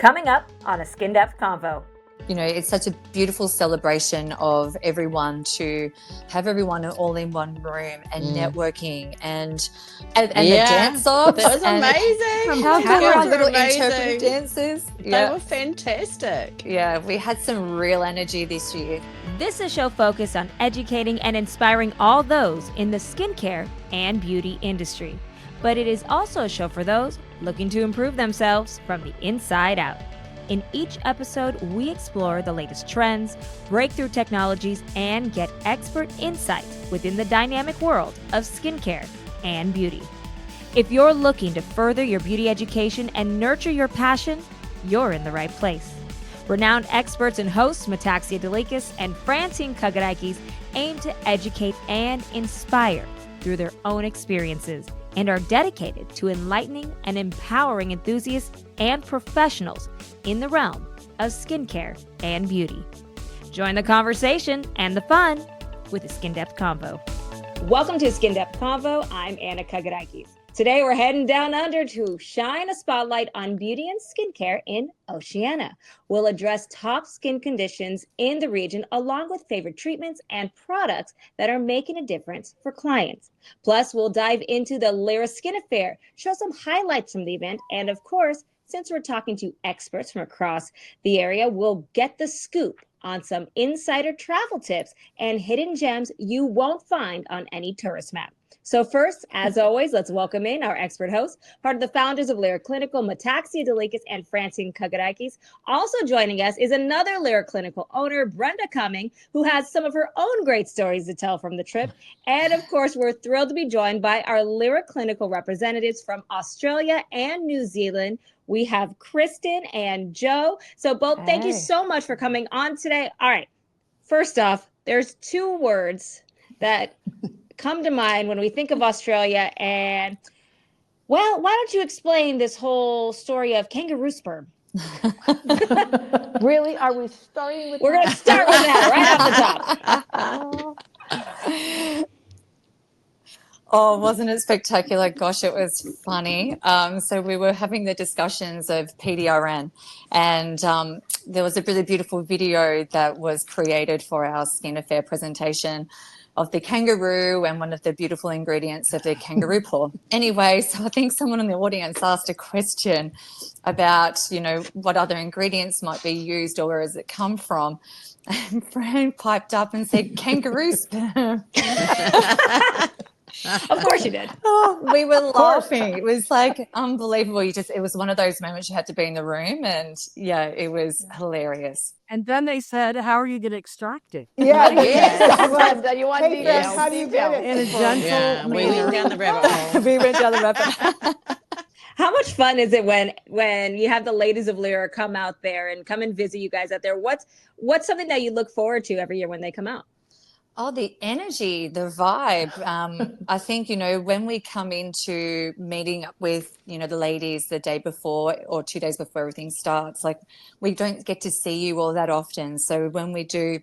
Coming up on a Skin Depth Convo. You know, it's such a beautiful celebration of everyone to have everyone all in one room and networking and the dance offs. That was amazing. How good were our little amazing. interpretive dances? They were fantastic. Yeah, we had some real energy this year. This is a show focused on educating and inspiring all those in the skincare and beauty industry. But it is also a show for those looking to improve themselves from the inside out. In each episode, we explore the latest trends, breakthrough technologies, and get expert insights within the dynamic world of skincare and beauty. If you're looking to further your beauty education and nurture your passion, you're in the right place. Renowned experts and hosts Metaxia Dalikas and Francine Kagarakis aim to educate and inspire through their own experiences and are dedicated to enlightening and empowering enthusiasts and professionals in the realm of skincare and beauty. Join the conversation and the fun with a Skin Depth Convo. Welcome to Skin Depth Convo. I'm Anna Kagarakis. Today we're heading down under to shine a spotlight on beauty and skincare in Oceania. We'll address top skin conditions in the region along with favorite treatments and products that are making a difference for clients. Plus, we'll dive into the Lira Skin Affair, show some highlights from the event, and of course, since we're talking to experts from across the area, we'll get the scoop on some insider travel tips and hidden gems you won't find on any tourist map. So first, as always, let's welcome in our expert host, part of the founders of Lira Clinical, Metaxia Dalikas and Francine Kagarakis. Also joining us is another Lira Clinical owner, Brenda Cumming, who has some of her own great stories to tell from the trip. And of course, we're thrilled to be joined by our Lira Clinical representatives from Australia and New Zealand. We have Kristen and Joe. So both, thank you so much for coming on today. All right, first off, there's two words that come to mind when we think of Australia, and well, why don't you explain this whole story of kangaroo sperm? Really? Are we starting with We're going to start with that right off the top. Oh, wasn't it spectacular? Gosh, it was funny. So we were having the discussions of PDRN, and there was a really beautiful video that was created for our Skin Affair presentation of the kangaroo and one of the beautiful ingredients of the kangaroo paw. Anyway, so I think someone in the audience asked a question about, you know, what other ingredients might be used or where does it come from? And Fran piped up and said, kangaroo sperm. Of course you did. Oh, we were laughing. It was like unbelievable. It was one of those moments you had to be in the room, and yeah, it was hilarious. And then they said, how are you going to extract it? Yeah, You want details? How do you get it? In a gentle we went down the rabbit hole. We went down the rabbit hole. How much fun is it when you have the ladies of Lira come out there and come and visit you guys out there? What's something that you look forward to every year when they come out? Oh, the energy, the vibe. I think, you know, when we come into meeting up with, you know, the ladies the day before or 2 days before everything starts, like we don't get to see you all that often. So when we do,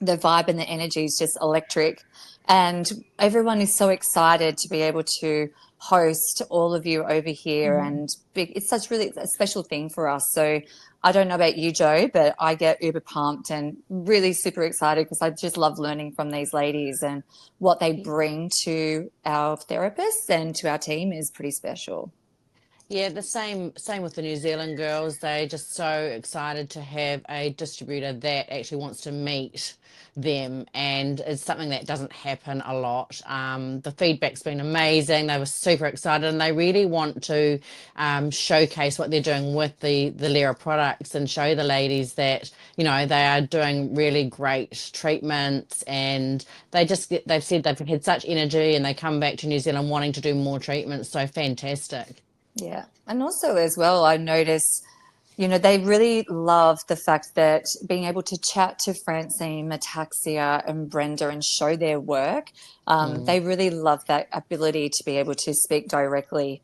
the vibe and the energy is just electric. And everyone is so excited to be able to host all of you over here. And it's such really a special thing for us. So I don't know about you, Joe, but I get uber pumped and really super excited because I just love learning from these ladies, and what they bring to our therapists and to our team is pretty special. Yeah, the same with the New Zealand girls. They're just so excited to have a distributor that actually wants to meet them, and it's something that doesn't happen a lot. The feedback's been amazing. They were super excited, and they really want to showcase what they're doing with the Lira products and show the ladies that, you know, they are doing really great treatments, and they've said they've had such energy and they come back to New Zealand wanting to do more treatments. So fantastic. Yeah. And also as well, I notice, you know, they really love the fact that being able to chat to Francine, Metaxia and Brenda and show their work, they really love that ability to be able to speak directly.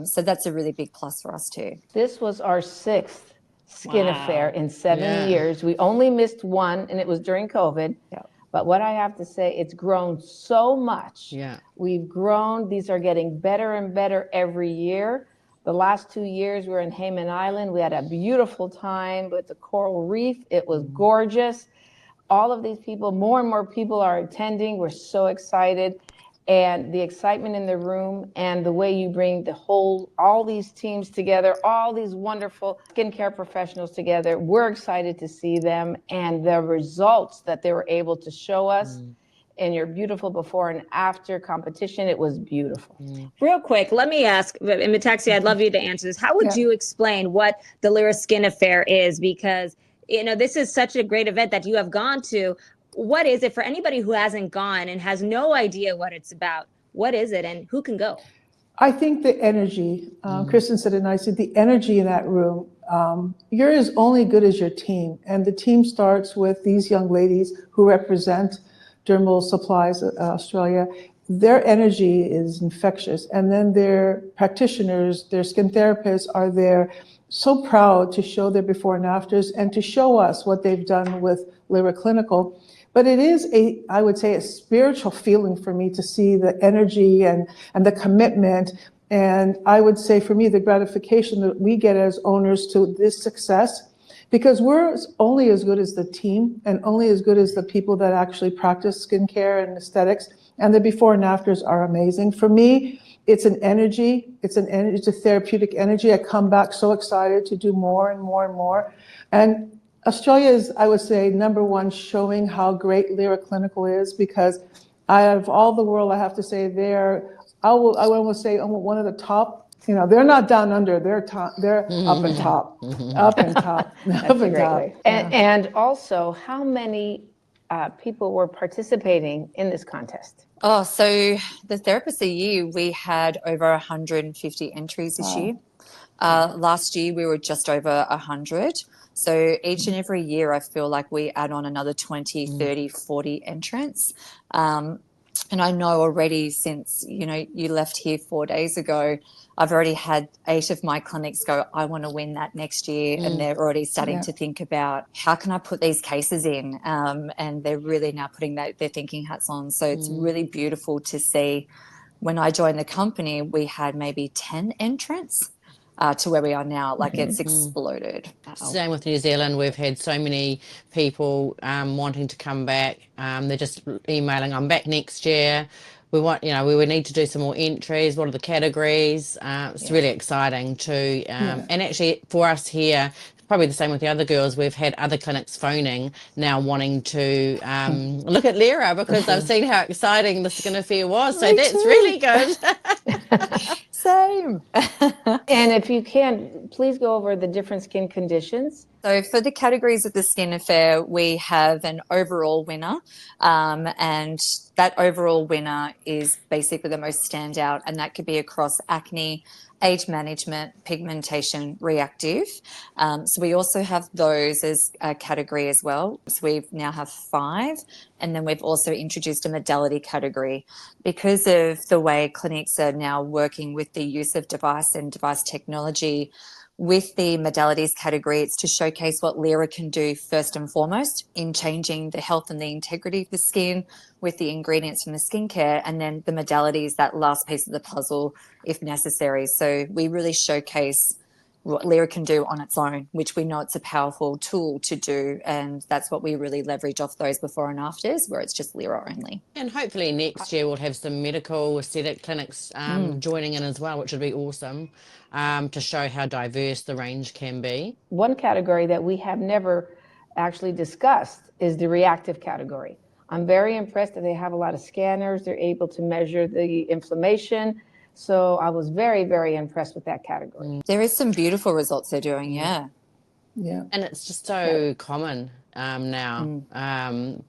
So that's a really big plus for us too. This was our 6th Skin Affair in 7 years. We only missed one, and it was during COVID. Yeah. But what I have to say, it's grown so much. Yeah. We've grown. These are getting better and better every year. The last 2 years we were in Hayman Island. We had a beautiful time with the coral reef. It was gorgeous. All of these people, more and more people are attending. We're so excited. And the excitement in the room and the way you bring all these teams together, all these wonderful skincare professionals together, we're excited to see them and the results that they were able to show us. And your beautiful before and after competition, it was beautiful. Real quick, let me ask, and Metaxia, I'd love you to answer this. How would you explain what the Lira Skin Affair is? Because, this is such a great event that you have gone to. What is it for anybody who hasn't gone and has no idea what it's about? What is it and who can go? I think the energy, Kristen said it nicely, the energy in that room, you're as only good as your team. And the team starts with these young ladies who represent Dermal Supplies Australia. Their energy is infectious. And then their practitioners, their skin therapists are there so proud to show their before and afters and to show us what they've done with Lira Clinical. But it is I would say, a spiritual feeling for me to see the energy and the commitment. And I would say for me, the gratification that we get as owners to this success, because we're only as good as the team and only as good as the people that actually practice skincare and aesthetics. And the before and afters are amazing. For me, it's an energy. It's a therapeutic energy. I come back so excited to do more and more and more. And Australia is, I would say, number one, showing how great Lira Clinical is, because out of all the world, I have to say I will almost say one of the top. They're not down under. They're up and top, up and top, up and top. And also, how many people were participating in this contest? Oh, so the Therapist of the Year, we had over 150 entries this year. Last year, we were just over 100. So each and every year, I feel like we add on another 20, 30, 40 entrants. And I know already since, you left here 4 days ago, I've already had 8 of my clinics go, I want to win that next year. And they're already starting to think about, how can I put these cases in? And they're really now putting their thinking hats on. So it's really beautiful to see. When I joined the company, we had maybe 10 entrants. To where we are now, it's exploded. Same with New Zealand. We've had so many people wanting to come back. They're just emailing, I'm back next year. We want, we would need to do some more entries. What are the categories? It's really exciting too. And actually for us here, probably the same with the other girls, we've had other clinics phoning now wanting to look at Lira because they've seen how exciting the Skin Affair was. So that's really good. Same. And if you can, please go over the different skin conditions. So for the categories of the Skin Affair, we have an overall winner, and that overall winner is basically the most standout, and that could be across acne, age management, pigmentation, reactive. So we also have those as a category as well. So we now have 5, and then we've also introduced a modality category. Because of the way clinics are now working with the use of device and device technology, with the modalities category, it's to showcase what Lira can do first and foremost in changing the health and the integrity of the skin with the ingredients from the skincare, and then the modalities, that last piece of the puzzle if necessary. So we really showcase what Lira can do on its own, which we know it's a powerful tool to do. And that's what we really leverage off those before and afters, where it's just Lira only. And hopefully next year we'll have some medical aesthetic clinics joining in as well, which would be awesome to show how diverse the range can be. One category that we have never actually discussed is the reactive category. I'm very impressed that they have a lot of scanners. They're able to measure the inflammation. So I was very, very impressed with that category. There is some beautiful results they're doing, yeah. And it's just so common now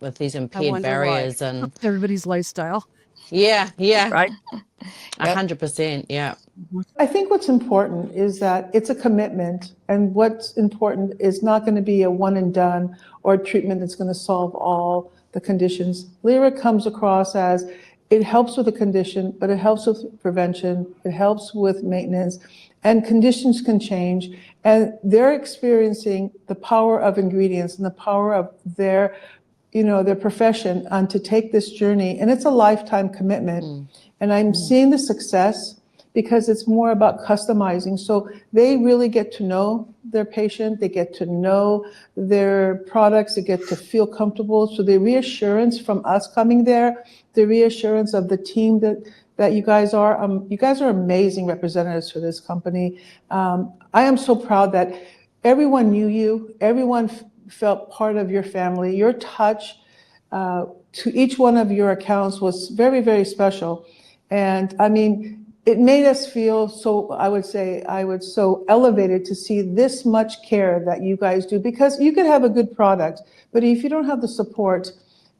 with these impaired barriers and everybody's lifestyle. Right. 100%, yeah. I think what's important is that it's a commitment, and what's important is not going to be a one and done or a treatment that's going to solve all the conditions. Lira comes across as it helps with the condition, but it helps with prevention, it helps with maintenance, and conditions can change. And they're experiencing the power of ingredients and the power of their profession to take this journey. And it's a lifetime commitment. And I'm seeing the success because it's more about customizing. So they really get to know their patient, they get to know their products, they get to feel comfortable. So the reassurance from us coming there, the reassurance of the team that you guys are amazing representatives for this company. I am so proud that everyone knew you, everyone felt part of your family. Your touch to each one of your accounts was very, very special. And I mean, it made us feel so, I was so elevated to see this much care that you guys do, because you could have a good product, but if you don't have the support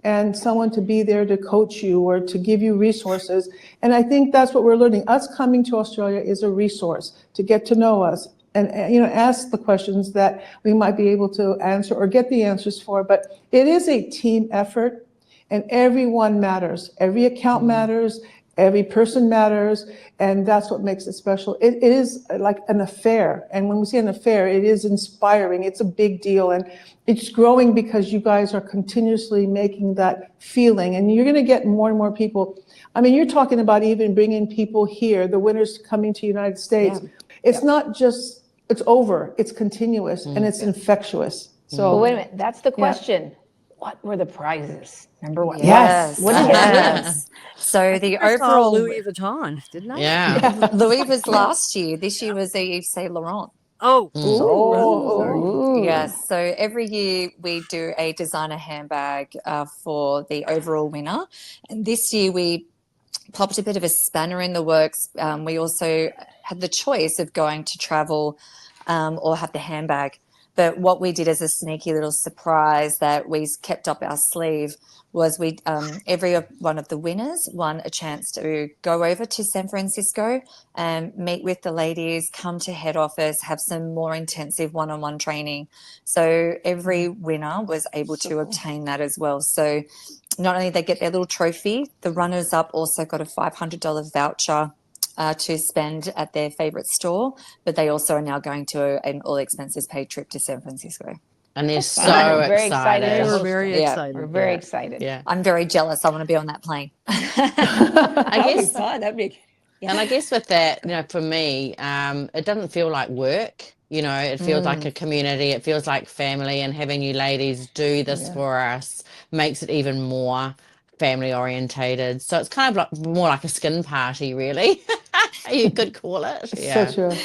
and someone to be there to coach you or to give you resources, and I think that's what we're learning. Us coming to Australia is a resource to get to know us and ask the questions that we might be able to answer or get the answers for. But it is a team effort, and everyone matters. Every account matters. Every person matters, and that's what makes it special. It is like an affair, and when we say an affair, it is inspiring. It's a big deal, and it's growing because you guys are continuously making that feeling, and you're going to get more and more people. I mean, you're talking about even bringing people here, the winners coming to the United States. Yeah. It's not just, it's over, it's continuous, and it's infectious. So But wait a minute, that's the question. What were the prizes? Number one. Yes. What did you win? So the I saw overall Louis Vuitton, didn't I? Yeah. Louis was last year. This year was the Yves Saint Laurent. Oh, Yes. So every year we do a designer handbag for the overall winner, and this year we popped a bit of a spanner in the works. We also had the choice of going to travel or have the handbag. But what we did as a sneaky little surprise that we kept up our sleeve was we every one of the winners won a chance to go over to San Francisco and meet with the ladies, come to head office, have some more intensive one-on-one training. So every winner was able to obtain that as well. So not only they get their little trophy, the runners-up also got a $500 voucher to spend at their favorite store, but they also are now going to an all expenses paid trip to San Francisco. And they're so very excited. they to were host very them. excited. We're very excited. Yeah. I'm very jealous. I want to be on that plane. I guess fun. That'd be. Yeah. And I guess with that, for me, it doesn't feel like work. It feels like a community. It feels like family, and having you ladies do this for us makes it even more family orientated. So it's kind of like more like a skin party, really. You could call it. Yeah. so true.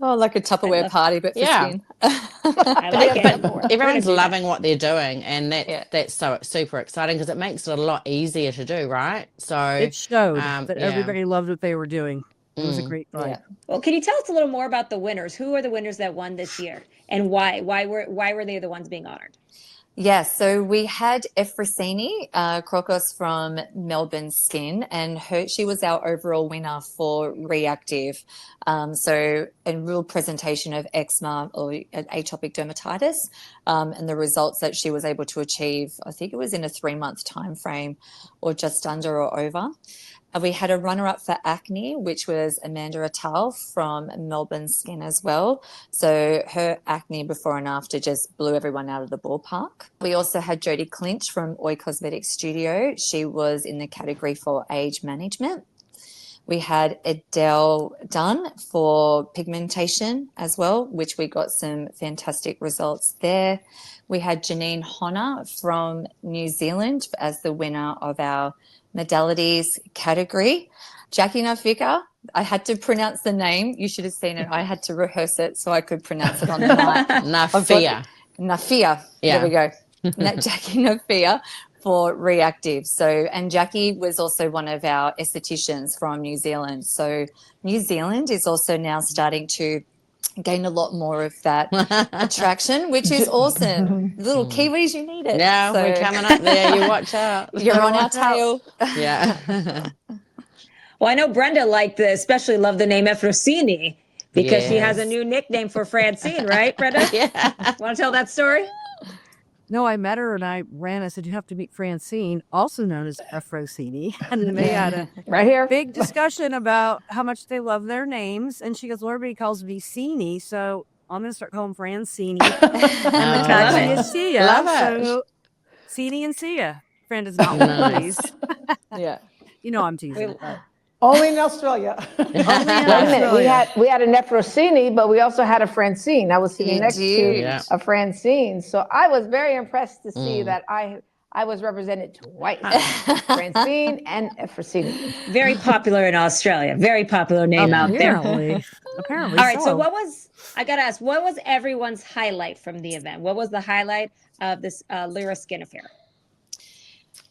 Oh, like a Tupperware party, but for skin. I like it. But everyone's loving what they're doing, and that's so super exciting because it makes it a lot easier to do, right? So It showed that everybody loved what they were doing. It was a great vibe. Yeah. Well, can you tell us a little more about the winners? Who are the winners that won this year, and why? Why were they the ones being honored? Yes, so we had Francine Krokos from Melbourne Skin, and she was our overall winner for reactive. So a real presentation of eczema or atopic dermatitis, and the results that she was able to achieve, I think it was in a 3-month time frame or just under or over. We had a runner-up for acne, which was Amanda Attal from Melbourne Skin as well. So her acne before and after just blew everyone out of the ballpark. We also had Jodie Clinch from Oi Cosmetic Studio. She was in the category for age management. We had Adele Dunn for pigmentation as well, which we got some fantastic results there. We had Janine Honor from New Zealand as the winner of our modalities category. Jackie Nafika, I had to pronounce the name. You should have seen it. I had to rehearse it so I could pronounce it on the mic. Nafia. Nafia. Yeah. There we go. Jackie Nafia for reactive. So, and Jackie was also one of our estheticians from New Zealand. So New Zealand is also now starting to gain a lot more of that attraction, which is awesome. Little Kiwis, you need it. Yeah, so, we're coming up there. You watch out. You're on our tail. Yeah. Well, I know Brenda especially loved the name Efrosini because she has a new nickname for Francine, right, Brenda? Yeah. Want to tell that story? No, I met her and I said, you have to meet Francine, also known as Efrosini. And they had a right here big discussion about how much they love their names. And she goes, well, everybody calls me Sini, so I'm going to start calling Francine. And Metaxia is Sia. Love it. So Sini and Sia. Friend is not one of these. Yeah. I'm teasing. Only in Australia. Only in Wait a minute, Australia. we had a Nefrosini, but we also had a Francine. I was sitting You next did. to Yeah. a Francine, so I was very impressed to see that I was represented twice, Francine and Nefrosini. Very popular in Australia. Very popular name out there. Apparently All right. So so. I got to ask, what was everyone's highlight from the event? What was the highlight of this Lyra Skin Affair?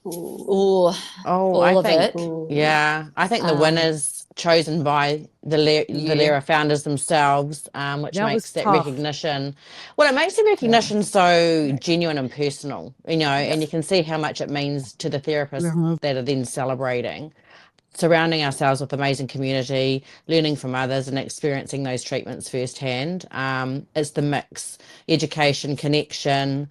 Ooh, Oh, all I of think, it. yeah, I think the winners chosen by the You. Lira founders themselves, which That was makes that tough. recognition. Well, it makes the recognition so genuine and personal, and you can see how much it means to the therapists that are then celebrating. Surrounding ourselves with amazing community, learning from others, and experiencing those treatments firsthand. It's the mix: education, connection,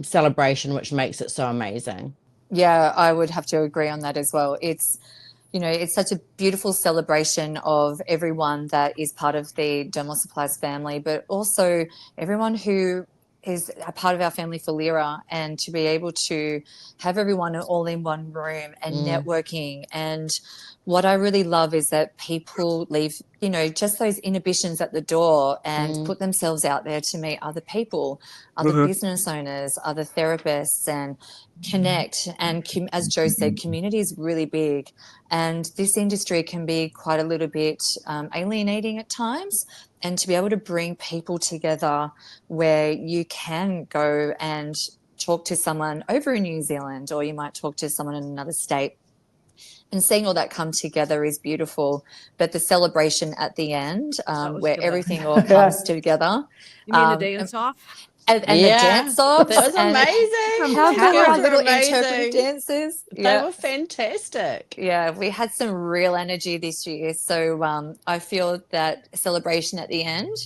celebration, which makes it so amazing. Yeah, I would have to agree on that as well. It's such a beautiful celebration of everyone that is part of the Dermal Supplies family, but also everyone who is a part of our family for Lyra, and to be able to have everyone all in one room and networking. And what I really love is that people leave, just those inhibitions at the door and put themselves out there to meet other people, other business owners, other therapists, and connect. And as Joe said, community is really big. And this industry can be quite a little bit alienating at times. And to be able to bring people together where you can go and talk to someone over in New Zealand, or you might talk to someone in another state, and seeing all that come together is beautiful. But the celebration at the end, where good. everything all comes together. You mean the dance off? And the Yeah, dance offs. that was and amazing. How Those good were our girls were little interpretive amazing. dances? They were fantastic. Yeah, we had some real energy this year. So I feel that celebration at the end.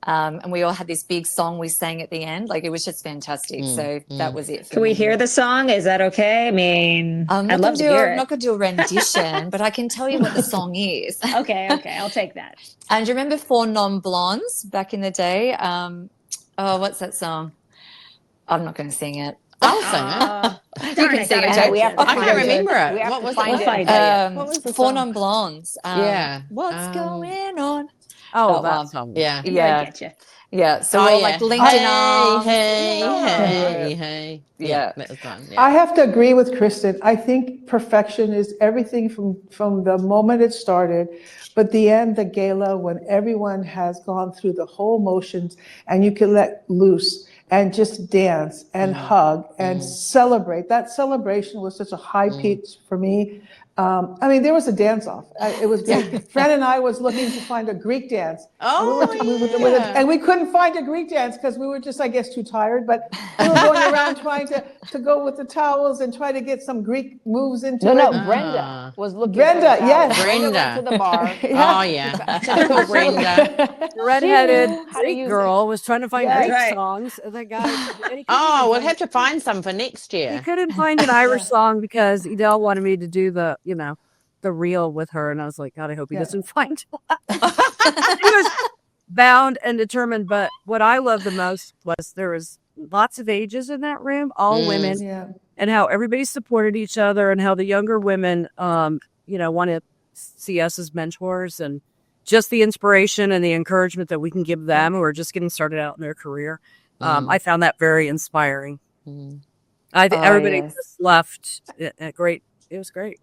And we all had this big song we sang at the end. Like, it was just fantastic. So that was it for Can we me. hear the song? Is that okay? I mean, I'd love to hear I'm it. not going to do a rendition, but I can tell you what the song is. Okay, I'll take that. And do you remember Four Non-Blondes back in the day? What's that song? I'm not going to sing it. I'll sing it. You can sing it. And we have to I find can't it. remember it. We have What to was find it? it. What was the Four song? Non-Blondes. Yeah. What's going on? Oh, That that one. song. Yeah. I Yeah. get you. Yeah. So Oh, we're all yeah. like linked in arms. Hey. Yeah. Yeah, that was fun. I Yeah. have to agree with Kristen. I think perfection is everything from the moment it started, but the end, the gala, when everyone has gone through the whole motions and you can let loose and just dance and hug and celebrate. That celebration was such a high peak for me. There was a dance off. It was great. Fran and I was looking to find a Greek dance. And we couldn't find a Greek dance because we were just, I guess, too tired. But we were going around trying to go with the towels and try to get some Greek moves into it. No, Brenda was looking for Brenda, the towel. yes. Brenda went to the bar. Oh, yeah. Typical Brenda. The redheaded how to Greek use girl was trying to find Yes. Greek Right. songs. And the guy, and he couldn't Oh, even we'll find- have to find some for next He year. couldn't find an Irish song because Edel wanted me to do the reel with her, and I was like, God, I hope he doesn't find that. He was bound and determined. But what I loved the most was there was lots of ages in that room, all women, Yeah. and how everybody supported each other, and how the younger women, want to see us as mentors, and just the inspiration and the encouragement that we can give them who are just getting started out in their career. I found that very inspiring. I think everybody just left great. It was great.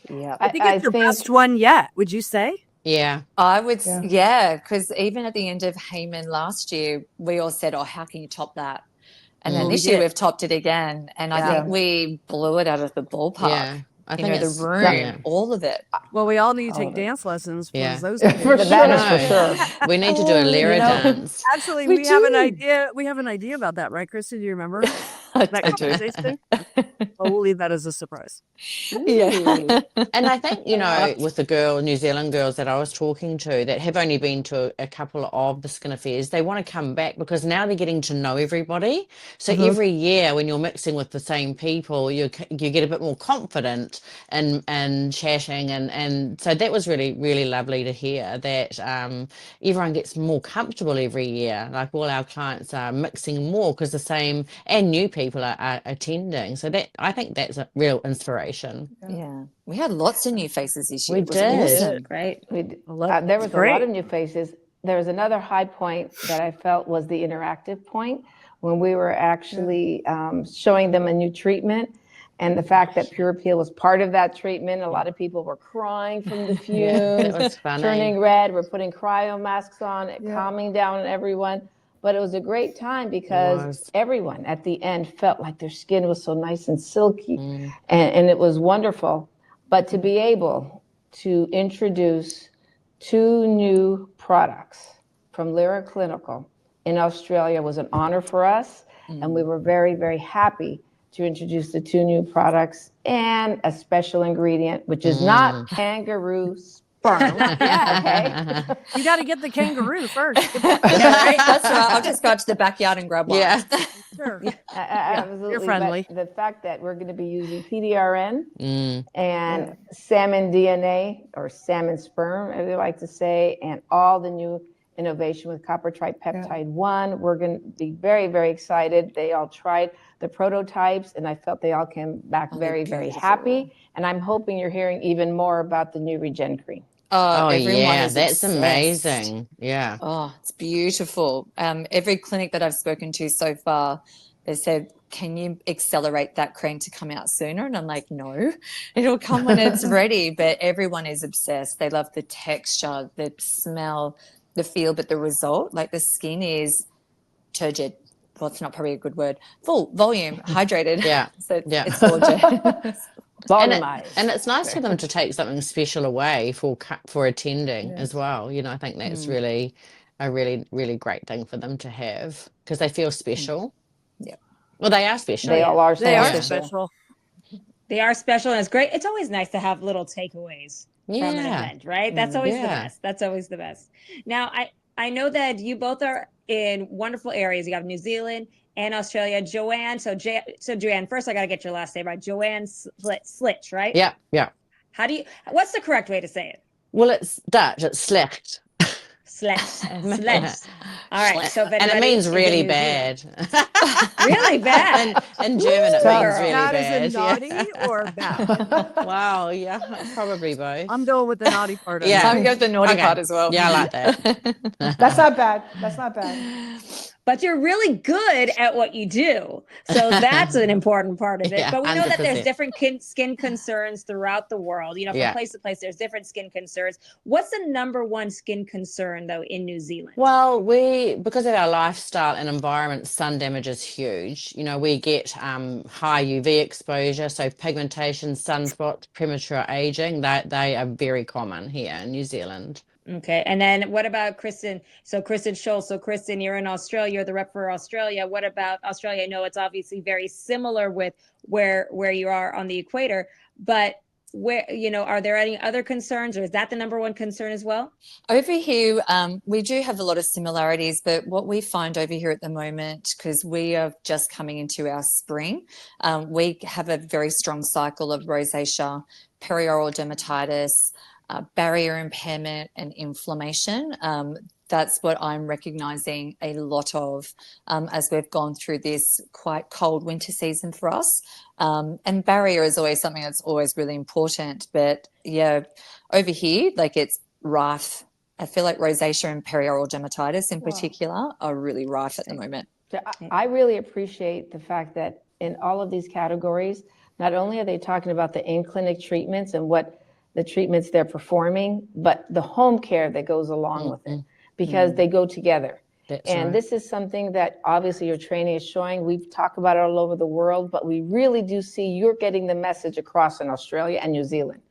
Yeah, I think it's your best one yet. Would you say? Yeah. I would, because even at the end of Heyman last year, we all said, how can you top that? And then this year we've topped it again. And I think we blew it out of the ballpark. Yeah. I think the room, all of it. Well, we all need to take dance lessons for those. For that is sure. for sure. We need to do a Lyra dance. Actually, we have an idea. We have an idea about that, right, Kristen? Do you remember that conversation? Well, we'll leave that as a surprise. Yeah. And I think, with the New Zealand girls that I was talking to that have only been to a couple of the skin affairs, they want to come back because now they're getting to know everybody. So every year when you're mixing with the same people, you get a bit more confident and chatting. And so that was really, really lovely to hear that everyone gets more comfortable every year. Like all our clients are mixing more because the same, and new people people are attending. So that, I think that's a real inspiration. Yeah. We had lots of new faces this year. We It was did. awesome. Right. There was a lot of new faces. There was another high point that I felt was the interactive point when we were actually showing them a new treatment. And the fact that Pure Peel was part of that treatment. A lot of people were crying from the fumes, That was funny. turning red. We're putting cryo masks on, calming down everyone. But it was a great time because everyone at the end felt like their skin was so nice and silky. And it was wonderful. But to be able to introduce 2 new products from Lira Clinical in Australia was an honor for us. And we were very, very happy to introduce the 2 new products and a special ingredient, which is not kangaroo sperm. Okay. You got to get the kangaroo first. Yeah, right? That's right. I'll just go out to the backyard and grab one. Yeah. Sure. Absolutely. You're friendly. But the fact that we're going to be using PDRN and salmon DNA or salmon sperm, as they like to say, and all the new innovation with copper tripeptide 1, we're going to be very, very excited. They all tried the prototypes, and I felt they all came back very, very happy. And I'm hoping you're hearing even more about the new Regen Cream. Oh, everyone yeah, is that's obsessed. amazing. Yeah. Oh, it's beautiful. Every clinic that I've spoken to so far, they said, can you accelerate that cream to come out sooner? And I'm like, no, it'll come when it's ready. But everyone is obsessed. They love the texture, the smell, the feel, but the result, like the skin is turgid. Well, it's not probably a good word. Full, volume, hydrated. Yeah. So Yeah. it's gorgeous. Volumized. And it's nice for them to take something special away for attending as well. You know, I think that's really a really great thing for them to have because they feel special. Yeah. Well, they are special. They all are They are special. special. They are special, and it's great. It's always nice to have little takeaways from an event, right? That's always the best. That's always the best. Now, I know that you both are in wonderful areas. You have New Zealand and Australia. Joanne, so Joanne, first I got to get your last name right. Joanne Slecht, right? Yeah, yeah. What's the correct way to say it? Well, it's Dutch. It's slecht. Slecht. All right. So if and it means really bad. Really bad. In German, it means really Bad bad. as in naughty or bad? Wow, yeah, probably both. I'm going with the naughty part. Of I'm going with the naughty part as well. Yeah, I like that. That's not bad. That's not bad. But you're really good at what you do. So that's an important part of it. Yeah, but we know that there's 100%. different skin concerns throughout the world. You know, from place to place, there's different skin concerns. What's the #1 skin concern, though, in New Zealand? Well, because of our lifestyle and environment, sun damage is huge. You know, we get high UV exposure, so pigmentation, sunspots, premature aging, they are very common here in New Zealand. Okay. And then what about Kristen? So Kristen Schultz. So Kristen, you're in Australia, you're the rep for Australia. What about Australia? I know it's obviously very similar with where you are on the equator, but where, are there any other concerns, or is that the #1 concern as well? Over here, we do have a lot of similarities, but what we find over here at the moment, because we are just coming into our spring, we have a very strong cycle of rosacea, perioral dermatitis, barrier impairment and inflammation. That's what I'm recognizing a lot of as we've gone through this quite cold winter season for us. And barrier is always something that's always really important. But yeah, over here, like it's rife. I feel like rosacea and perioral dermatitis in particular are really rife at the moment. So I really appreciate the fact that in all of these categories, not only are they talking about the in-clinic treatments and what the treatments they're performing, but the home care that goes along with it, because they go together. This is something that obviously your training is showing. We've talked about it all over the world, but we really do see you're getting the message across in Australia and New Zealand.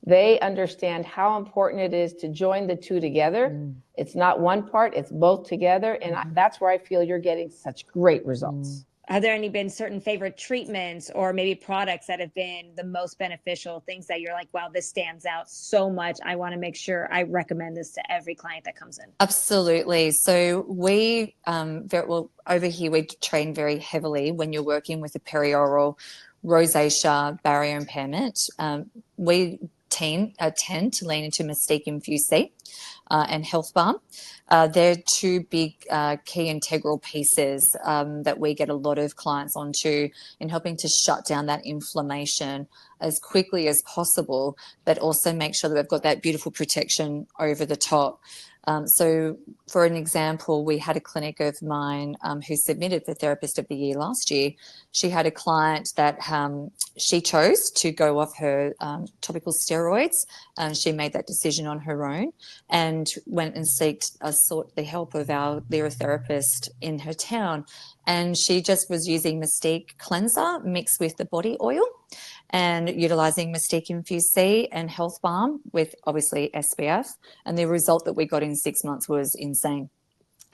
They understand how important it is to join the two together. It's not one part, it's both together. And that's where I feel you're getting such great results. Have there been certain favorite treatments or maybe products that have been the most beneficial, things that you're like, wow, this stands out so much, I want to make sure I recommend this to every client that comes in? Absolutely. So we, over here, we train very heavily when you're working with a perioral rosacea barrier impairment. We tend to lean into Mystique Infuse C. and Health Balm. They're two big key integral pieces that we get a lot of clients onto in helping to shut down that inflammation as quickly as possible, but also make sure that we've got that beautiful protection over the top. So for an example, we had a clinic of mine who submitted for Therapist of the Year last year. She had a client that she chose to go off her topical steroids. She made that decision on her own and went and sought the help of our Lira therapist in her town. And she just was using Mystique cleanser mixed with the body oil and utilizing Mystique Infused C and Health Balm with obviously SPF. And the result that we got in 6 months was insane,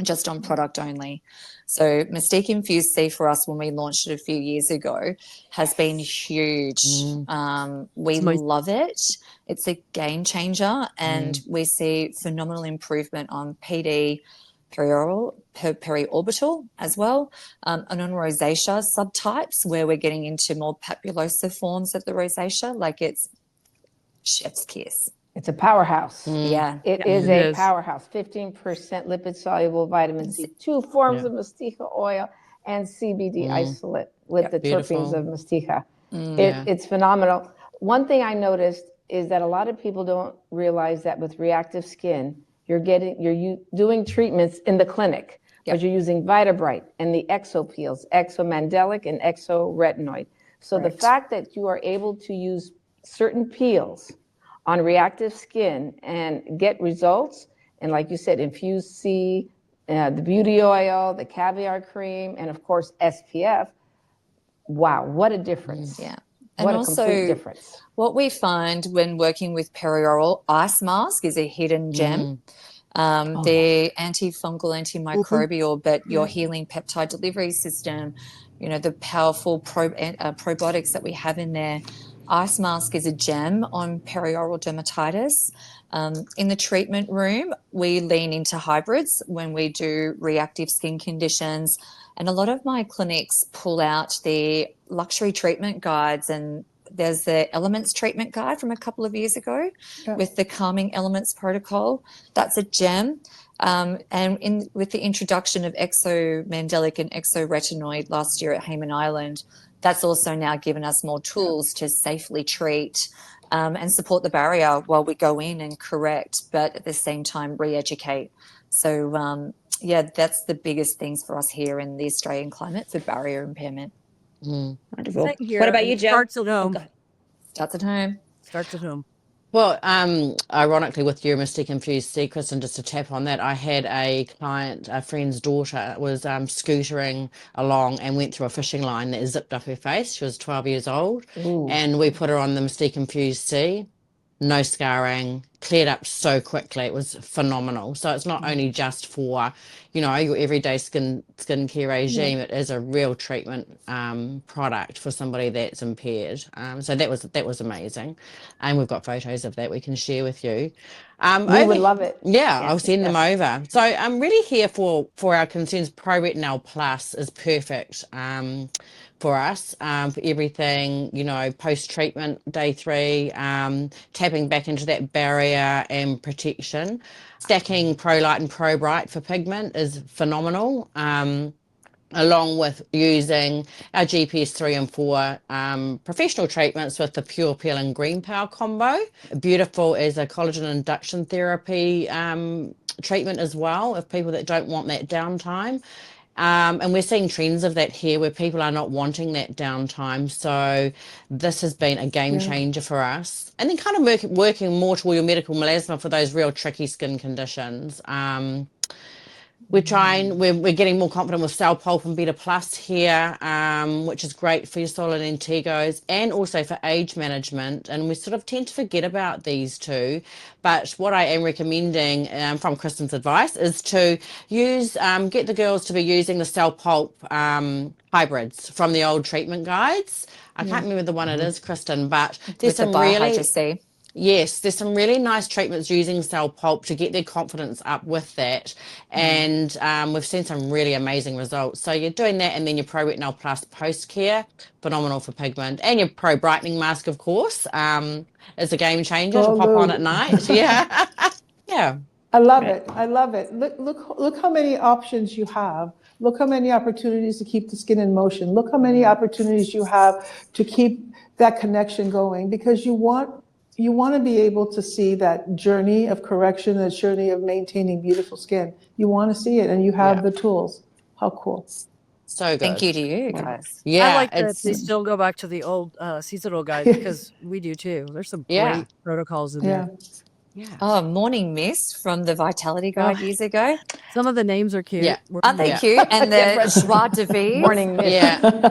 just on product only. So Mystique Infused C for us when we launched it a few years ago has been huge. We love it. It's a game changer and we see phenomenal improvement on PD, periorbital as well, and on rosacea subtypes where we're getting into more papulosa forms of the rosacea, like it's chef's kiss. It's a powerhouse. Yeah. It is a powerhouse. 15% lipid soluble vitamin C, 2 forms of Mystica oil, and CBD isolate with the terpenes of Mystica. It's phenomenal. One thing I noticed is that a lot of people don't realize that with reactive skin, you're doing treatments in the clinic, but you're using Vitabright and the exo peels, exomandelic and exoretinoid. So the fact that you are able to use certain peels on reactive skin and get results, and like you said, Infused C, the beauty oil, the caviar cream, and of course SPF. Wow, what a difference. Yeah. What And a also, complete difference. What we find when working with perioral ice mask is a hidden gem. The antifungal, antimicrobial, but your healing peptide delivery system, you know, the powerful probiotics that we have in there. Ice mask is a gem on perioral dermatitis. In the treatment room, we lean into hybrids when we do reactive skin conditions. And a lot of my clinics pull out the luxury treatment guides, and there's the Elements treatment guide from a couple of years ago with the Calming Elements protocol. That's a gem. And with the introduction of exomandelic and exoretinoid last year at Hayman Island, that's also now given us more tools to safely treat and support the barrier while we go in and correct, but at the same time re-educate. So that's the biggest things for us here in the Australian climate for barrier impairment. Wonderful. What about you, Joe? Starts at home. Starts at home. Starts at home. Well, ironically, with your Mystic Infused C, Kristen, just to tap on that, I had a client, a friend's daughter, was scootering along and went through a fishing line that zipped up her face. She was 12 years old, and we put her on the Mystic Infused C. No scarring, cleared up so quickly. It was phenomenal. So it's not only just for, you know, your everyday skincare regime. It is a real treatment product for somebody that's impaired. So that was amazing, and we've got photos of that we can share with you. We would love it. Yeah, I'll send them over. So I'm really here for our concerns. ProRetinol Plus is perfect for us, for everything, you know, post-treatment, day 3, tapping back into that barrier and protection. Stacking ProLight and ProBright for pigment is phenomenal. Along with using our GPS 3 and 4 professional treatments with the Pure Peel and Green Power combo. Beautiful is a collagen induction therapy treatment as well, of people that don't want that downtime. And we're seeing trends of that here where people are not wanting that downtime. So this has been a game changer for us. And then kind of working more toward your medical melasma for those real tricky skin conditions. We're getting more confident with Cell Pulp and Beta Plus here, which is great for your solid integos and also for age management. And we sort of tend to forget about these two. But what I am recommending from Kristen's advice is to use, get the girls to be using the Cell Pulp hybrids from the old treatment guides. I can't remember the one it is, Kristen, but there's some really... Yes, there's some really nice treatments using Cell Pulp to get their confidence up with that. And we've seen some really amazing results. So you're doing that, and then your ProRetinol Plus post-care, phenomenal for pigment. And your Pro Brightening Mask, of course, is a game changer to pop on at night. Yeah. I love it. I love it. Look how many options you have. Look how many opportunities to keep the skin in motion. Look how many opportunities you have to keep that connection going, because you want to be able to see that journey of correction, that journey of maintaining beautiful skin. You want to see it, and you have the tools. How cool. So good. Thank you to you guys. Yeah, I like that they still go back to the old seasonal guides, because we do too. There's some great protocols in there. Yeah. Oh, Morning Mist from the Vitality Guide years ago. Some of the names are cute. Yeah. Aren't they cute? And the Joie de Vivre. Morning mist.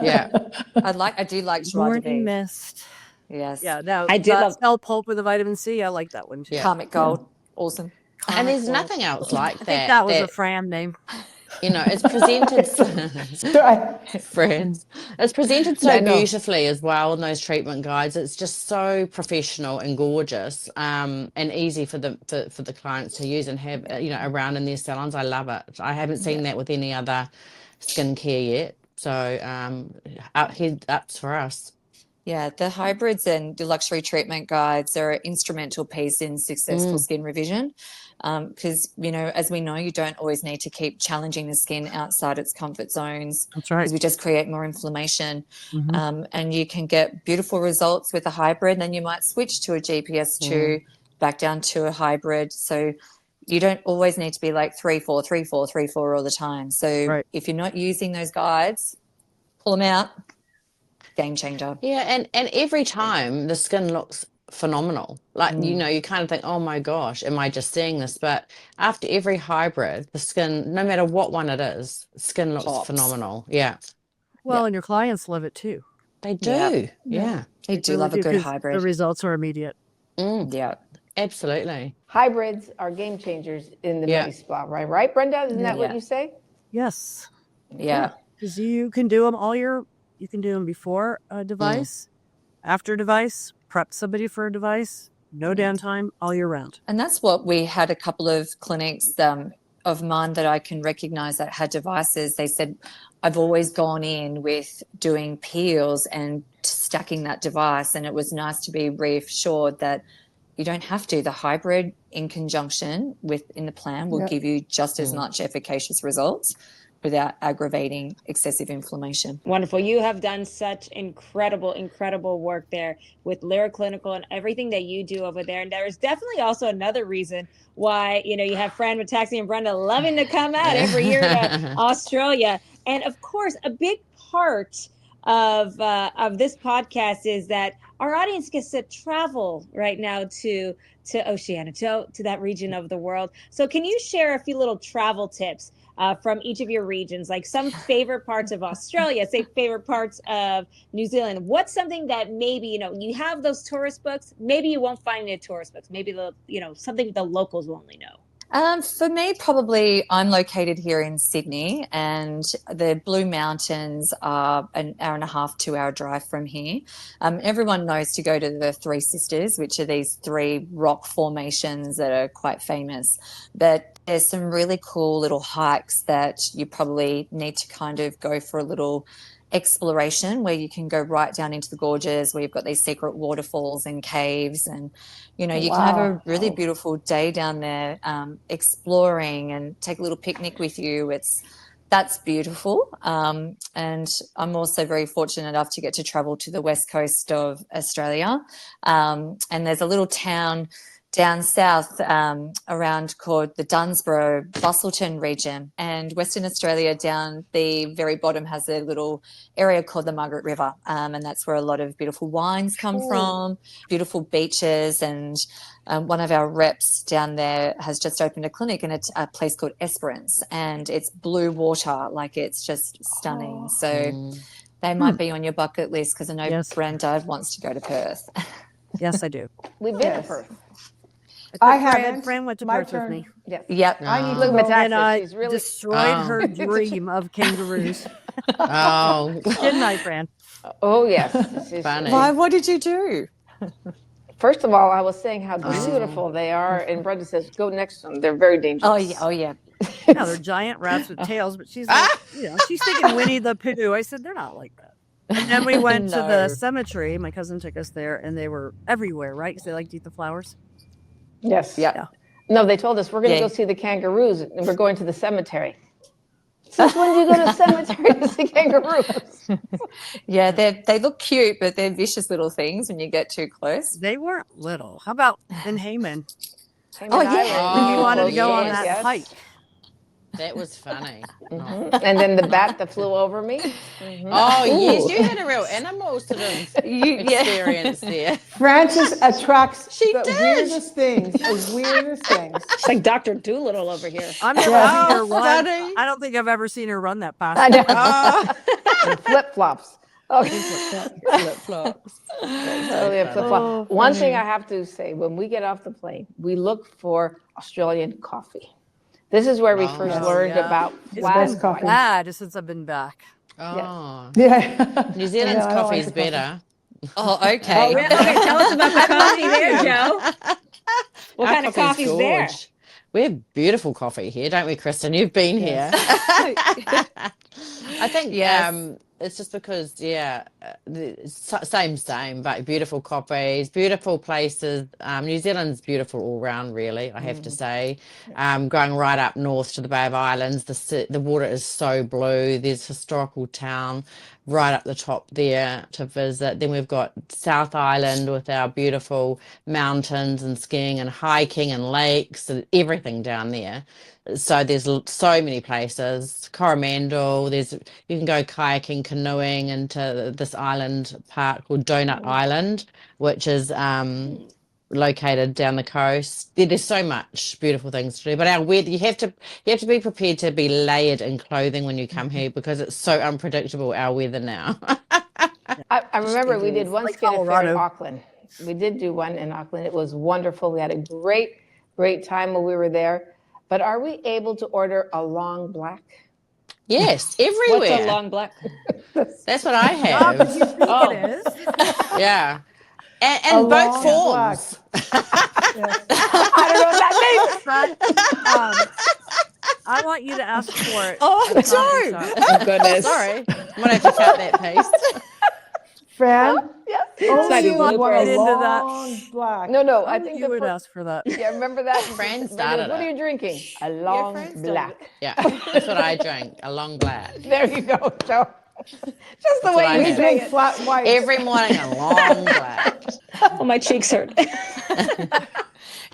Yeah. I do like Joie de Morning Vivre. Mist. Yes. Yeah, no, I did love Spell Pulp with the vitamin C. I like that one too. Karmic Gold. Awesome. And there's nothing else like I think that was a Fran name. You know, it's presented friends. It's presented so beautifully as well in those treatment guides. It's just so professional and gorgeous, and easy for the clients to use and have, around in their salons. I love it. I haven't seen that with any other skincare yet. So ups for us. Yeah, the hybrids and the luxury treatment guides are an instrumental piece in successful skin revision, because, as we know, you don't always need to keep challenging the skin outside its comfort zones. That's right. Because we just create more inflammation. And you can get beautiful results with a hybrid, and then you might switch to a GPS2, back down to a hybrid. So you don't always need to be like 3-4, 3-4, 3-4 all the time. So if you're not using those guides, pull them out. Game changer. Yeah, and every time the skin looks phenomenal. Like, you kind of think, oh my gosh, am I just seeing this? But after every hybrid, the skin, no matter what one it is, skin looks phenomenal. Yeah. Well, and your clients love it too. They do. Yeah. They do love a good hybrid. The results are immediate. Yeah. Absolutely. Hybrids are game changers in the Medi Spa, right? Right, Brenda? Isn't that what you say? Yes. Yeah. Because you can do them you can do them before a device, after device, prep somebody for a device, no downtime, all year round. And that's what we had a couple of clinics of mine that I can recognize that had devices. They said, I've always gone in with doing peels and stacking that device. And it was nice to be reassured that you don't have to. The hybrid in conjunction in the plan will give you just as much efficacious results without aggravating excessive inflammation. Wonderful. You have done such incredible work there with Lira Clinical and everything that you do over there. And there's definitely also another reason why, you have Fran, Metaxia, and Brenda loving to come out every year to Australia. And of course, a big part of this podcast is that our audience gets to travel right now to Oceania, to that region of the world. So can you share a few little travel tips from each of your regions, like some favorite parts of Australia, say favorite parts of New Zealand? What's something that maybe, you have those tourist books, maybe you won't find in tourist books, maybe something the locals will only know? For me, probably I'm located here in Sydney, and the Blue Mountains are an hour and a half, 2 hour drive from here. Everyone knows to go to the Three Sisters, which are these 3 rock formations that are quite famous. But there's some really cool little hikes that you probably need to kind of go for a little exploration, where you can go right down into the gorges, where you've got these secret waterfalls and caves, and you can have a really beautiful day down there, exploring, and take a little picnic with you. That's beautiful. And I'm also very fortunate enough to get to travel to the west coast of Australia, and there's a little town down south around called the Dunsborough, Busselton region, and Western Australia down the very bottom has a little area called the Margaret River, and that's where a lot of beautiful wines come from, beautiful beaches, and one of our reps down there has just opened a clinic in a place called Esperance, and it's blue water, like it's just stunning. So they might be on your bucket list, because I know Brenda wants to go to Perth. Yes, I do. We've been to Perth. I haven't. Fran went to My Perth turn. with me. Yes. Yep. I need to Look, go. Metaxia, And I she's really destroyed her dream of kangaroos. Oh, Didn't I, Fran? Oh, yes. funny. Why? What did you do? First of all, I was saying how beautiful they are, and Brenda says, go next to them. They're very dangerous. Oh, yeah. Yeah, they're giant rats with tails, but she's like, she's thinking Winnie the Pooh. I said, they're not like that. And then we went to the cemetery. My cousin took us there, and they were everywhere, right? Because they like to eat the flowers. Yes. Yeah. No, they told us we're going to Yeah. go see the kangaroos, and we're going to the cemetery. Since when do you go to the cemetery to see kangaroos? Yeah, they look cute, but they're vicious little things when you get too close. They weren't little. How about in Hayman? Hayman yeah. Island, When you Oh, wanted to go on yes. that hike. That was funny. And then the bat that flew over me. Oh, yes, Ooh. you had a real animal sort of Yeah. experience there. Frances attracts She the did. weirdest things, the weirdest things. It's like Dr. Doolittle over here. I've never Yeah. seen her Oh, run. stunning. I don't think I've ever seen her run that fast. I know. Oh, Flip flops. Okay. flip-flops. That's so Totally a funny. flip-flop. One thing I have to say, when we get off the plane, we look for Australian coffee. This is where we first Oh, learned yeah. about It's flat best been coffee. bad since I've been back. Oh. Yeah. New Zealand's Yeah, I don't coffee like is the coffee. better. Oh, Oh, okay. really? Okay, tell us about the coffee there, Joe. What Our kind of coffee's coffee's there? gorge. We have beautiful coffee here, don't we, Kristen? You've been Yes. here. I think Yes. it's just because, same, but beautiful coffees, beautiful places. New Zealand's beautiful all round, really, I have to say. Going right up north to the Bay of Islands, the water is so blue. There's historical town right up the top there to visit. Then we've got South Island with our beautiful mountains and skiing and hiking and lakes and everything down there. So there's so many places. Coromandel, you can go kayaking, canoeing into this island park called Donut Island, which is located down the coast. There's so much beautiful things to do. But our weather, you have to be prepared to be layered in clothing when you come here because it's so unpredictable, our weather now. I remember we did one Like skin affair in Colorado. Auckland. We did do one in Auckland. It was wonderful. We had a great, great time when we were there. But are we able to order a long black? Yes, What's everywhere. a long black? That's what I Ah, but have. you think Oh. it is? Yeah. A And both long black. forms. I don't know what that means. I want you to ask for it. Oh, at the coffee no. shop. Oh, goodness. Sorry. I'm going to have to cut that piece. Fran, Yes. only not you even want blooper. a Get into that. long black. No, I I think think you the would first. ask for that. Yeah, remember that? Fran Brenda started goes, what are it. you drinking? A Yeah, long Fran started black. it. Yeah, that's what I drink, a long black. There you go, Joe. Just the That's what way I you We have. say drink it. flat white. Every morning, a long black. Oh, my cheeks hurt.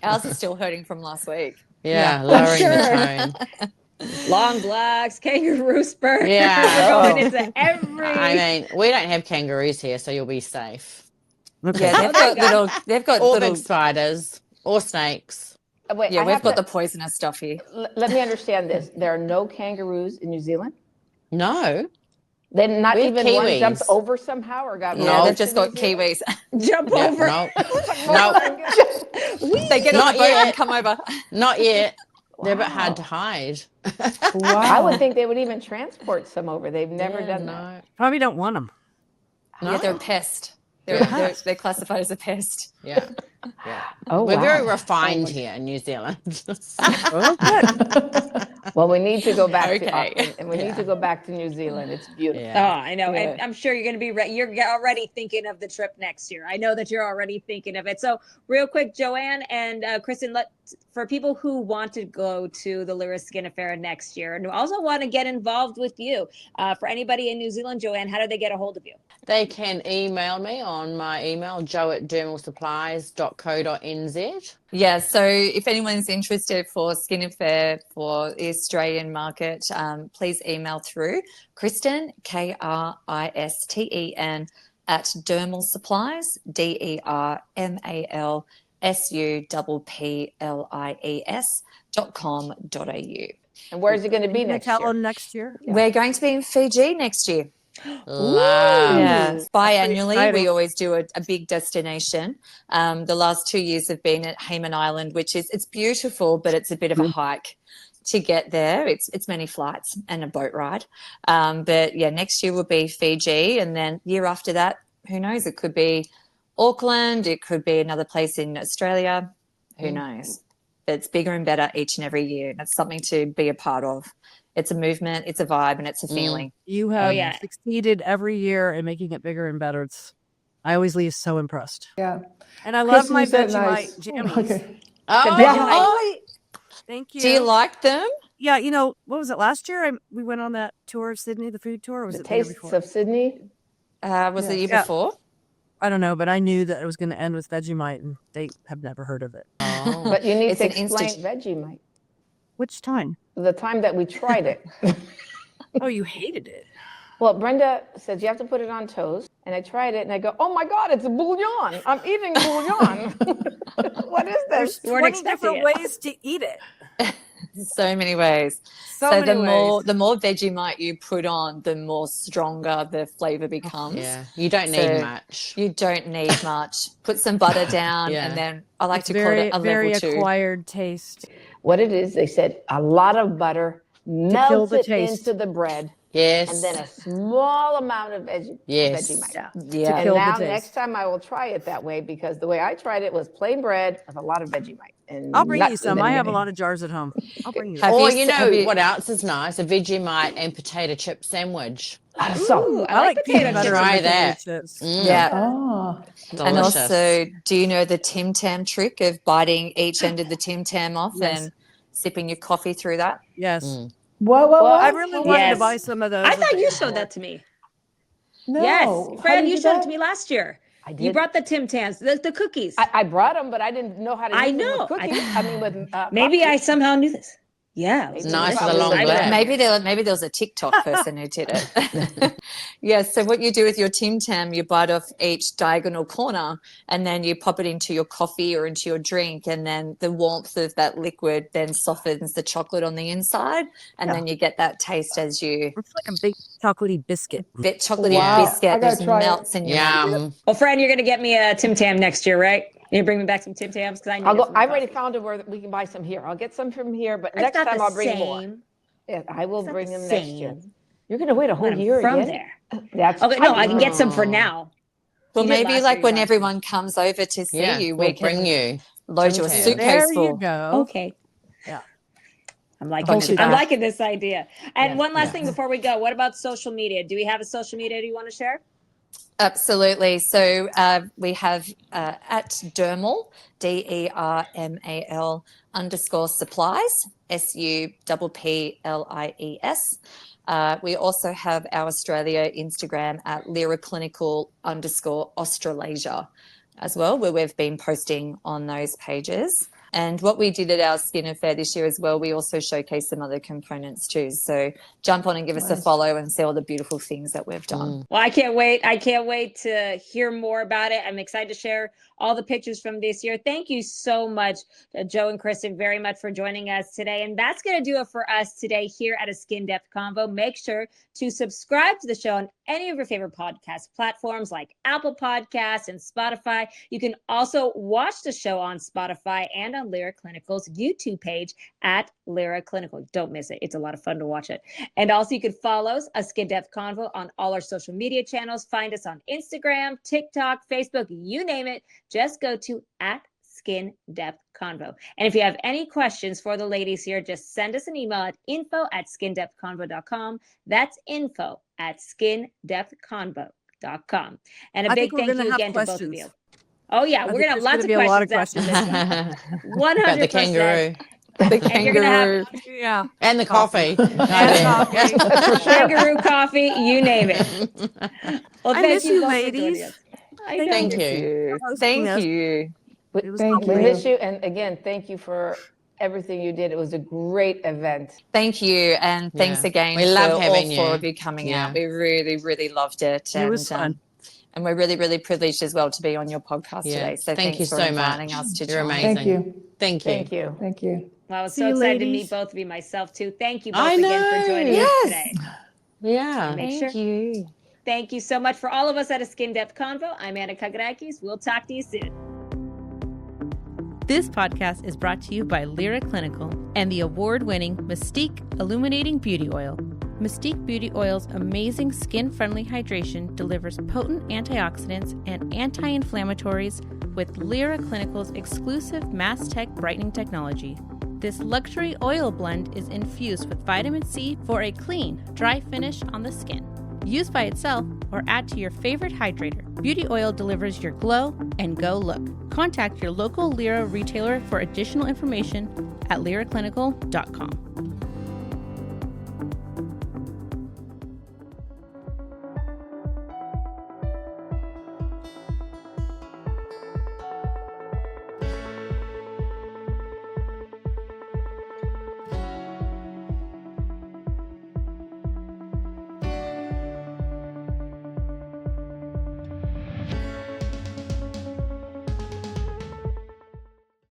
Ours is still hurting from last week. Yeah, lowering sure. the tone. Long blacks, kangaroo spur. Yeah. We're going Oh. into every. I mean, we don't have kangaroos here, so you'll be safe. Okay. Yeah, they've got Or little big spiders, or snakes. Wait, yeah, I we've have got to, the poisonous stuff here. let me understand this. There are no kangaroos in New Zealand? No. Then not We have even one jumped kiwis. over somehow or got Yeah, No. they've just got to New Zealand? kiwis. Jump Yeah, over. no. No, They get on Not the boat yet. and come over. not yet. They're a bit hard to Wow. hide. Wow. I would think they would even transport some over. They've never done that. No. Probably don't want them. Yeah, they're a pest. Yeah. They're classified as a pest. Yeah. Yeah. Oh, We're very wow. refined here in New Zealand. Oh, good. Well, we need to go back to Okay. Auckland, and we need to go back to New Zealand. It's beautiful. Oh, Yeah. I know. Yeah. And I'm sure you're going to be ready. You're already thinking of the trip next year. I know that you're already thinking of it. So real quick, Joanne and Kristen, for people who want to go to the Lira Skin Affair next year and who also want to get involved with you, for anybody in New Zealand, Joanne, how do they get a hold of you? They can email me on my email, joe@dermalsupplies.co.nz. Yeah, so if anyone's interested for Skin Affair for the Australian market, please email through Kristen, Kristen, at Dermal Supplies, DermalSupplies.com.au. And where's it going to be Are you gonna next tell year? them next year? Yeah. We're going to be in Fiji next year. Love. Yeah, pretty biannually, exciting. we always do a big destination. The last 2 years have been at Hayman Island, which it's beautiful, but it's a bit of a hike to get there. It's many flights and a boat ride. But yeah, next year will be Fiji, and then year after that, who knows? It could be Auckland, it could be another place in Australia. Who knows? But it's bigger and better each and every year. And it's something to be a part of. It's a movement, it's a vibe, and it's a feeling. You have yeah. succeeded every year in making it bigger and better. I always leave so impressed. Yeah. And I love Kristen, my you said Vegemite nice. jammies. Okay. Oh, Vegemite. Thank you. Do you like them? Yeah, what was it last year? We went on that tour of Sydney, the food tour. Or was The it the year Tastes before? of Sydney. Was it the year Yeah. before? I don't know, but I knew that it was going to end with Vegemite, and they have never heard of it. Oh. But you need It's to an explain instant- Vegemite. Which time? The time that we tried it. Oh, you hated it. Well, Brenda says you have to put it on toast. And I tried it and I go, oh my God, it's a bouillon. I'm eating bouillon. What is There's this? You weren't 20 expecting different it. ways to eat it. So many ways. So the many ways. the more Vegemite you put on, the more stronger the flavor becomes. Yeah, you don't So need much. You don't need much. Put some butter down, Yeah. and then I like It's to call it a very level 2. acquired taste. What it is, they said a lot of butter, kill melt the it taste. into the bread, Yes. and then a small amount of Yes. Vegemite. Yeah. And kill the now taste. next time I will try it that way because the way I tried it was plain bread with a lot of Vegemite. And I'll bring you nuts some. and I have a everything. lot of jars at home. I'll bring you Have some. Or you- you know have you- what else is nice? A Vegemite and potato chip sandwich. So, Ooh, I like potato peanut butter chips. Try and potato that. chips. Yeah. Oh, Delicious. And also, do you know the Tim Tam trick of biting each end of the Tim Tam off Yes. and sipping your coffee through that? Yes. what? Well, I What? really wanted Yes. to buy some of those. I at thought the you showed airport. that to me. No. Yes, How Fred, do you do showed it that? to me last year. I You did. brought the Tim Tams, the cookies. I brought them, but I didn't know how to I use them know. with cookies. I mean, with Maybe I popsicles. somehow knew this. Yeah, It's nice with a long I black. Maybe there was a TikTok person who did it. Yeah. So what you do with your Tim Tam, you bite off each diagonal corner, and then you pop it into your coffee or into your drink, and then the warmth of that liquid then softens the chocolate on the inside, and then you get that taste as you It's like a big chocolatey biscuit. bit chocolatey Wow. I biscuit gotta just try it. melts in your mouth. Yum. Well, Fred, you're gonna get me a Tim Tam next year, right? You bring me back some Tim Tams because I need I'll it go. for my I already coffee. found it where we can buy some here. I'll get some from here, but It's next not time the I'll bring more. same. Yeah, I will It's not bring the them next year. same. You're gonna wait a whole But I'm year from again? there. That's Okay, no, I can tight. get some for Oh. now. Well, You did maybe last like year, when you brought everyone comes over to see Yeah, you, we'll we can bring you. load Tim your Tam. suitcase There you full. go. Okay. Yeah. I'm liking Bunch this. of I'm that. liking this idea. And Yes, one last yes. thing before we go. What about social media? Do we have a social media you want to share? Absolutely. So we have at Dermal, DERMAL _supplies, SUPPLIES. We also have our Australia Instagram at Lira Clinical _Australasia as well, where we've been posting on those pages. And what we did at our Skin Affair this year as well, we also showcased some other components too. So jump on and give us a follow and see all the beautiful things that we've done. Well, I can't wait. I can't wait to hear more about it. I'm excited to share all the pictures from this year. Thank you so much, Joe and Kristen, very much for joining us today. And that's going to do it for us today here at A Skin Depth Convo. Make sure to subscribe to the show on any of your favorite podcast platforms like Apple Podcasts and Spotify. You can also watch the show on Spotify and on Lira Clinical's YouTube page at Lira Clinical. Don't miss it. It's a lot of fun to watch it. And also you can follow A Skin Depth Convo on all our social media channels. Find us on Instagram, TikTok, Facebook, you name it. Just go to at Skin Depth Convo. And if you have any questions for the ladies here, just send us an email at info@skindepthconvo.com. That's info@skindepthconvo.com. And a I big think we're thank gonna you have again to both of questions. you. Oh yeah, I we're think gonna have there's lots gonna of be a lot of questions after this one. About the 100%. kangaroo. The And you're gonna have kangaroo. Yeah. And the coffee. kangaroo coffee, you name it. Well, I thank miss you you, both for joining ladies. us. I Thank know. Thank Thank you. you. Hosting Thank this. you. It was Thank We you. miss you. And again, thank you for everything you did. It was a great event. Thank you. And thanks Yeah. again We for love all having four you. of you coming Yeah. out. We really, really loved it. It was fun. And we're really, really privileged as well to be on your podcast Yeah. today. So Thank you thanks for so inviting much. us to You're join. amazing. Thank you. Thank you. Thank you. Thank you. Well, I was See so you, excited to ladies. meet both of you myself too. Thank you both I again for joining know. us Yes. today. Yeah. Make Thank sure. you. Thank you so much for all of us at A Skin Depth Convo. I'm Anna Kagarakis. We'll talk to you soon. This podcast is brought to you by Lira Clinical and the award-winning Mystique Illuminating Beauty Oil. Mystique Beauty Oil's amazing skin-friendly hydration delivers potent antioxidants and anti-inflammatories with Lira Clinical's exclusive Mass Tech brightening technology. This luxury oil blend is infused with vitamin C for a clean, dry finish on the skin. Use by itself or add to your favorite hydrator. Beauty oil delivers your glow and go look. Contact your local Lira retailer for additional information at liraclinical.com.